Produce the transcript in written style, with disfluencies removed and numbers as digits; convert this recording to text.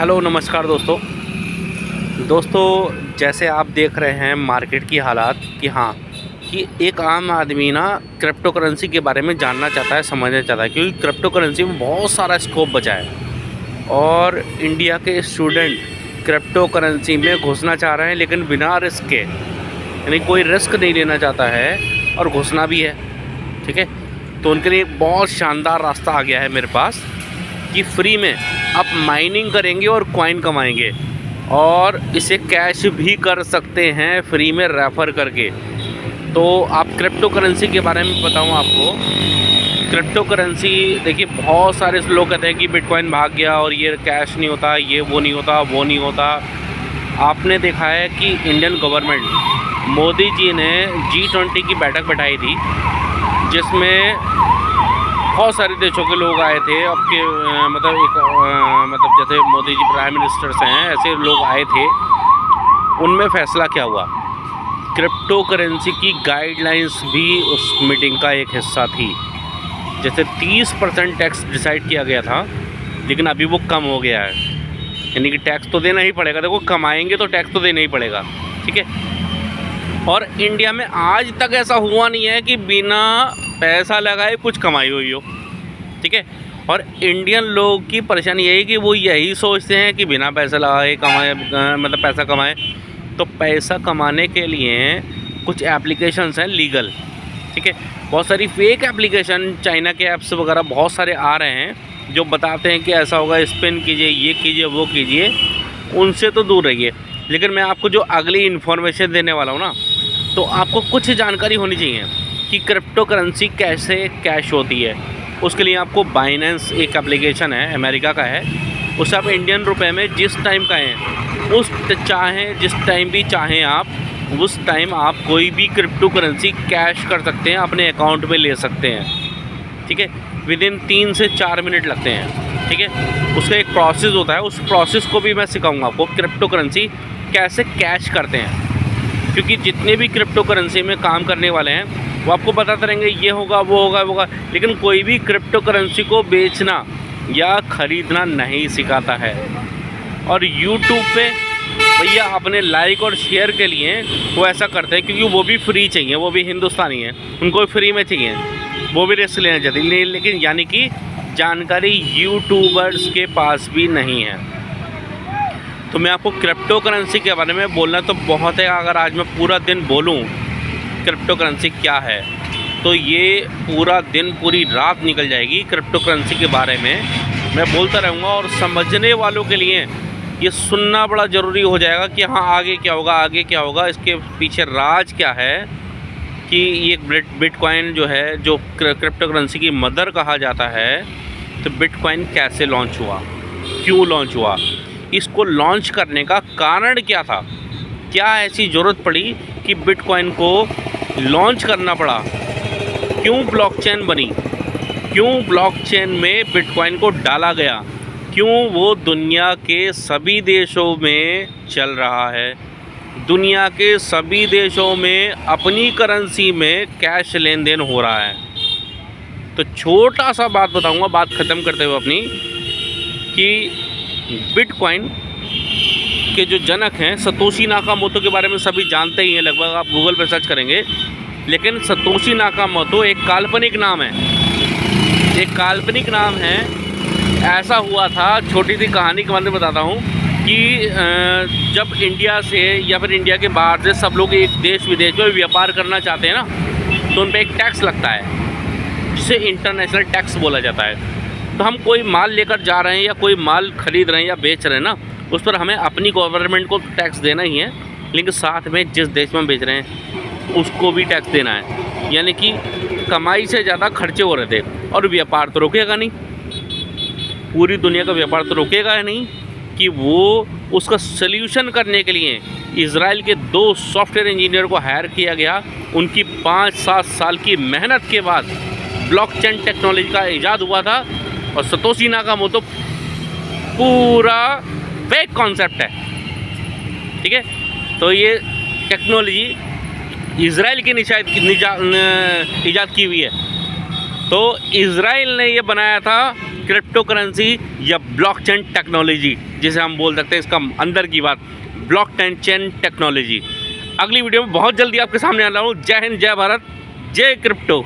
Hello नमस्कार दोस्तों, जैसे आप देख रहे हैं मार्केट की हालात कि हाँ कि एक आम आदमी ना क्रिप्टो करेंसी के बारे में जानना चाहता है, समझना चाहता है, क्योंकि क्रिप्टो करेंसी में बहुत सारा स्कोप बचा है और इंडिया के स्टूडेंट क्रिप्टो करेंसी में घुसना चाह रहे हैं, लेकिन बिना रिस्क के, यानी कोई रिस्क नहीं लेना चाहता है और घुसना भी है। ठीक है, तो उनके लिए एक बहुत शानदार रास्ता आ गया है मेरे पास कि फ्री में आप माइनिंग करेंगे और कॉइन कमाएंगे और इसे कैश भी कर सकते हैं फ्री में रेफ़र करके। तो आप क्रिप्टो करेंसी के बारे में बताऊं आपको। क्रिप्टो करेंसी देखिए, बहुत सारे लोग कहते हैं कि बिटकॉइन भाग गया और ये कैश नहीं होता, ये वो नहीं होता, वो नहीं होता। आपने देखा है कि इंडियन गवर्नमेंट मोदी जी ने G20 की बैठक बैठाई थी, जिसमें बहुत सारे देशों के लोग आए थे। आपके मतलब जैसे मोदी जी प्राइम मिनिस्टर्स हैं, ऐसे लोग आए थे। उनमें फ़ैसला क्या हुआ, क्रिप्टो करेंसी की गाइडलाइंस भी उस मीटिंग का एक हिस्सा थी। जैसे 30% टैक्स डिसाइड किया गया था, लेकिन अभी वो कम हो गया है, यानी कि टैक्स तो देना ही पड़ेगा। देखो, कमाएंगे तो टैक्स तो देना ही पड़ेगा। ठीक है, और इंडिया में आज तक ऐसा हुआ नहीं है कि बिना पैसा लगाए कुछ कमाई हुई हो। ठीक है, और इंडियन लोगों की परेशानी यही कि वो यही सोचते हैं कि बिना पैसा लगाए कमाए, मतलब पैसा कमाए। तो पैसा कमाने के लिए कुछ एप्लीकेशंस हैं लीगल। ठीक है, बहुत सारी फेक एप्लीकेशन, चाइना के ऐप्स वगैरह बहुत सारे आ रहे हैं जो बताते हैं कि ऐसा होगा, स्पिन कीजिए, ये कीजिए, वो कीजिए। उनसे तो दूर रहिए। लेकिन मैं आपको जो अगली इन्फॉर्मेशन देने वाला हूँ ना, तो आपको कुछ जानकारी होनी चाहिए कि क्रिप्टो करेंसी कैसे कैश होती है। उसके लिए आपको बाइनेंस एक एप्लीकेशन है, अमेरिका का है। उससे आप इंडियन रुपए में जिस टाइम कहें, जिस टाइम भी चाहें आप, उस टाइम आप कोई भी क्रिप्टो करेंसी कैश कर सकते हैं, अपने अकाउंट में ले सकते हैं। ठीक है, विदिन 3 से 4 मिनट लगते हैं। ठीक है, उसका एक प्रोसेस होता है, उस प्रोसेस को भी मैं सिखाऊंगा आपको, क्रिप्टो करेंसी कैसे कैश करते हैं। क्योंकि जितने भी क्रिप्टो करेंसी में काम करने वाले हैं वो आपको बताते रहेंगे ये होगा, वो होगा, वो होगा, लेकिन कोई भी क्रिप्टो करेंसी को बेचना या ख़रीदना नहीं सिखाता है। और यूट्यूब पे भैया अपने लाइक और शेयर के लिए वो ऐसा करते हैं, क्योंकि वो भी फ्री चाहिए, वो भी हिंदुस्तानी है, उनको फ्री में चाहिए, वो भी रिस्क लेना चाहते हैं। लेकिन यानी कि जानकारी यूट्यूबर्स के पास भी नहीं है। तो मैं आपको क्रिप्टो करेंसी के बारे में बोलना तो बहुत है। अगर आज मैं पूरा दिन बोलूं क्रिप्टो करेंसी क्या है, तो ये पूरा दिन, पूरी रात निकल जाएगी क्रिप्टो करेंसी के बारे में। मैं बोलता रहूँगा और समझने वालों के लिए ये सुनना बड़ा ज़रूरी हो जाएगा कि हाँ आगे क्या होगा, आगे क्या होगा, इसके पीछे राज क्या है। कि ये बिटकॉइन जो है, जो क्रिप्टो करेंसी की मदर कहा जाता है, तो बिटकॉइन कैसे लॉन्च हुआ, क्यों लॉन्च हुआ, इसको लॉन्च करने का कारण क्या था, क्या ऐसी ज़रूरत पड़ी कि बिटकॉइन को लॉन्च करना पड़ा, क्यों ब्लॉकचेन बनी, क्यों ब्लॉकचेन में बिटकॉइन को डाला गया, क्यों वो दुनिया के सभी देशों में चल रहा है, दुनिया के सभी देशों में अपनी करेंसी में कैश लेन देन हो रहा है। तो छोटा सा बात बताऊंगा, बात ख़त्म करते हुए अपनी, कि बिटकॉइन के जो जनक हैं सतोशी नाकामोटो के बारे में सभी जानते ही हैं लगभग, आप गूगल पर सर्च करेंगे। लेकिन सतोशी नाकामोटो एक काल्पनिक नाम है, एक काल्पनिक नाम है। ऐसा हुआ था, छोटी सी कहानी के बारे में बताता हूँ कि जब इंडिया से या फिर इंडिया के बाहर से सब लोग एक देश विदेश में व्यापार करना चाहते हैं ना, तो उन पर एक टैक्स लगता है, जिसे इंटरनेशनल टैक्स बोला जाता है। तो हम कोई माल लेकर जा रहे हैं या कोई माल ख़रीद रहे हैं या बेच रहे हैं ना, उस पर हमें अपनी गवर्नमेंट को टैक्स देना ही है, लेकिन साथ में जिस देश में हम बेच रहे हैं उसको भी टैक्स देना है। यानी कि कमाई से ज़्यादा खर्चे हो रहे थे, और व्यापार तो रुकेगा नहीं, पूरी दुनिया का व्यापार तो रुकेगा नहीं। कि वो उसका सल्यूशन करने के लिए इजराइल के 2 सॉफ्टवेयर इंजीनियर को हायर किया गया। उनकी 5-7 साल की मेहनत के बाद ब्लॉकचेन टेक्नोलॉजी का इजाद हुआ था। और सतोशी नाकामोटो पूरा फेक कॉन्सेप्ट है। ठीक है, तो ये टेक्नोलॉजी इजराइल की इजाद की हुई है। तो इजराइल ने ये बनाया था क्रिप्टो करेंसी या ब्लॉकचेन टेक्नोलॉजी, जिसे हम बोल सकते हैं इसका अंदर की बात, ब्लॉकचेन टेक्नोलॉजी। अगली वीडियो में बहुत जल्दी आपके सामने आ रहा हूँ। जय हिंद, जय भारत, जय क्रिप्टो।